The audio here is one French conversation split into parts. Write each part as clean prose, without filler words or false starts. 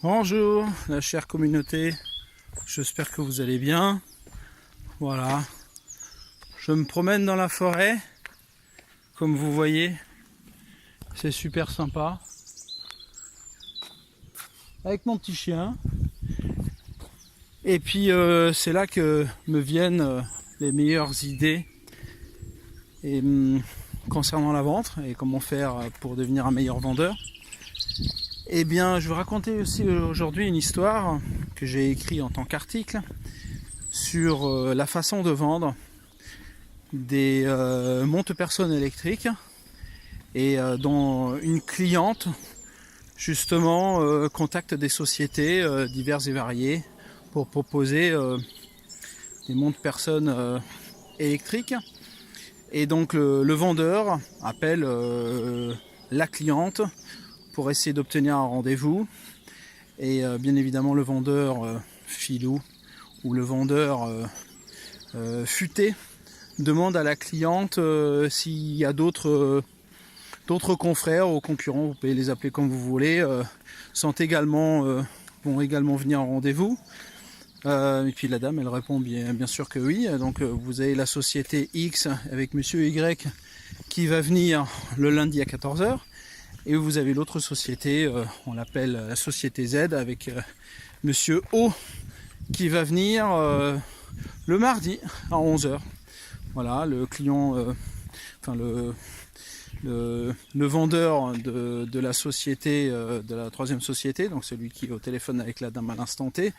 Bonjour la chère communauté, j'espère que vous allez bien. Voilà, je me promène dans la forêt, comme vous voyez, c'est super sympa. Avec mon petit chien. Et puis c'est là que me viennent les meilleures idées et, concernant la vente et comment faire pour devenir un meilleur vendeur. Eh bien, je vais raconter aussi aujourd'hui une histoire que j'ai écrite en tant qu'article sur la façon de vendre des monte-personnes électriques et dont une cliente justement contacte des sociétés diverses et variées pour proposer des monte-personnes électriques. Et donc le vendeur appelle la cliente pour essayer d'obtenir un rendez-vous. Et bien évidemment le vendeur filou ou le vendeur futé demande à la cliente s'il y a d'autres confrères ou concurrents, vous pouvez les appeler comme vous voulez, vont également venir en rendez-vous. Et puis la dame elle répond bien sûr que oui. Donc vous avez la société X avec monsieur Y qui va venir le lundi à 14h. Et vous avez l'autre société, on l'appelle la société Z, avec monsieur O qui va venir le mardi à 11h. Voilà, le client, le vendeur de la société, de la troisième société, donc celui qui est au téléphone avec la dame à l'instant T,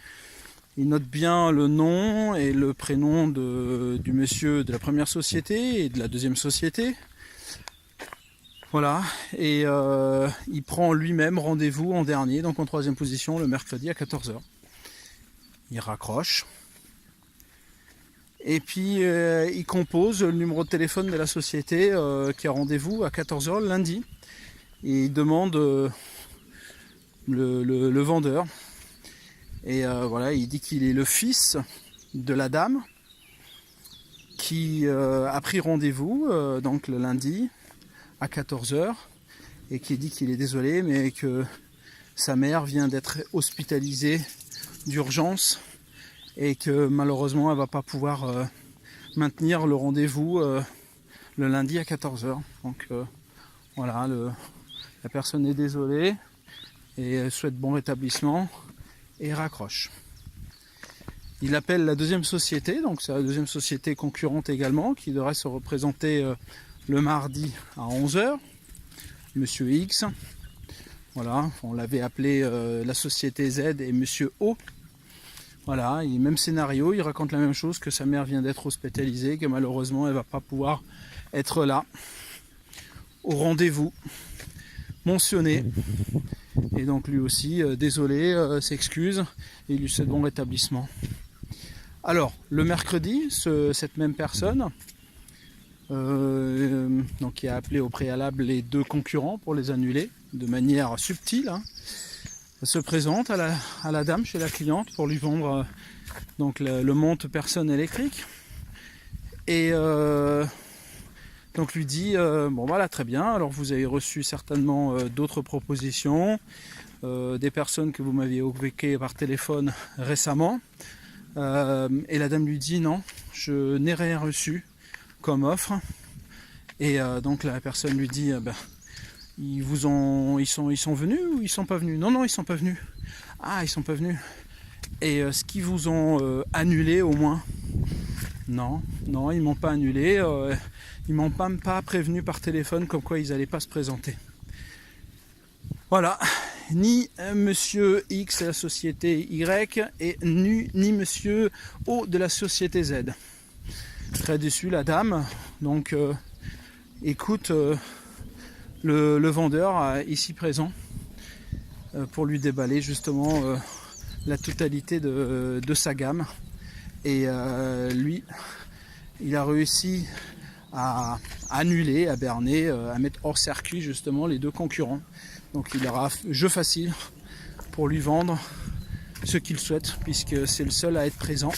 il note bien le nom et le prénom du monsieur de la première société et de la deuxième société. Voilà, et il prend lui-même rendez-vous en dernier, donc en troisième position, le mercredi à 14h. Il raccroche. Et puis il compose le numéro de téléphone de la société qui a rendez-vous à 14h lundi. Et il demande le vendeur. Et voilà, il dit qu'il est le fils de la dame qui a pris rendez-vous donc le lundi à 14h et qui dit qu'il est désolé mais que sa mère vient d'être hospitalisée d'urgence et que malheureusement elle va pas pouvoir maintenir le rendez-vous le lundi à 14h. Donc voilà, la personne est désolée et souhaite bon rétablissement et raccroche. Il appelle la deuxième société, donc c'est la deuxième société concurrente également qui devrait se représenter le mardi à 11h, monsieur X. Voilà, on l'avait appelé la société Z et monsieur O. Voilà, et même scénario, il raconte la même chose, que sa mère vient d'être hospitalisée, que malheureusement elle ne va pas pouvoir être là au rendez-vous mentionné. Et donc lui aussi, désolé, s'excuse et il lui souhaite bon rétablissement. Alors, le mercredi, cette même personne, donc qui a appelé au préalable les deux concurrents pour les annuler de manière subtile, hein, se présente à la dame chez la cliente pour lui vendre donc le monte-personne électrique et donc lui dit bon voilà, très bien, alors vous avez reçu certainement d'autres propositions, des personnes que vous m'aviez évoquées par téléphone récemment, et la dame lui dit non, je n'ai rien reçu comme offre. Et donc la personne lui dit ils sont venus ou ils sont pas venus? Non, ils sont pas venus. Ah, ils sont pas venus. Et est-ce qu'ils vous ont annulé au moins? Non, ils m'ont pas annulé, ils m'ont pas prévenu par téléphone comme quoi ils n'allaient pas se présenter. Voilà, ni monsieur X de la société Y et ni monsieur O de la société Z. Très déçue la dame, donc écoute le vendeur ici présent pour lui déballer justement la totalité de sa gamme. Et lui, il a réussi à annuler, à berner, à mettre hors circuit justement les deux concurrents. Donc il aura jeu facile pour lui vendre ce qu'il souhaite, puisque c'est le seul à être présent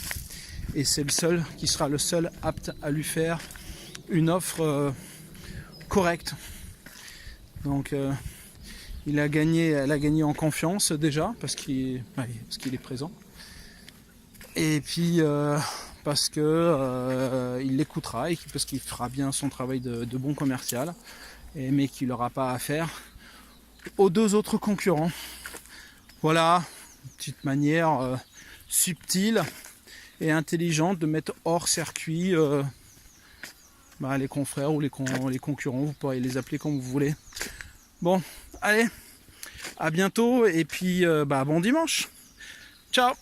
et c'est le seul qui sera le seul apte à lui faire une offre correcte. Donc elle a gagné en confiance déjà parce qu'il est présent. Et puis parce que il l'écoutera et parce qu'il fera bien son travail de bon commercial, mais qu'il n'aura pas à faire aux deux autres concurrents. Voilà, une petite manière subtile et intelligente de mettre hors circuit les confrères ou les concurrents, vous pourrez les appeler comme vous voulez. Bon, allez, à bientôt et puis bon dimanche. Ciao.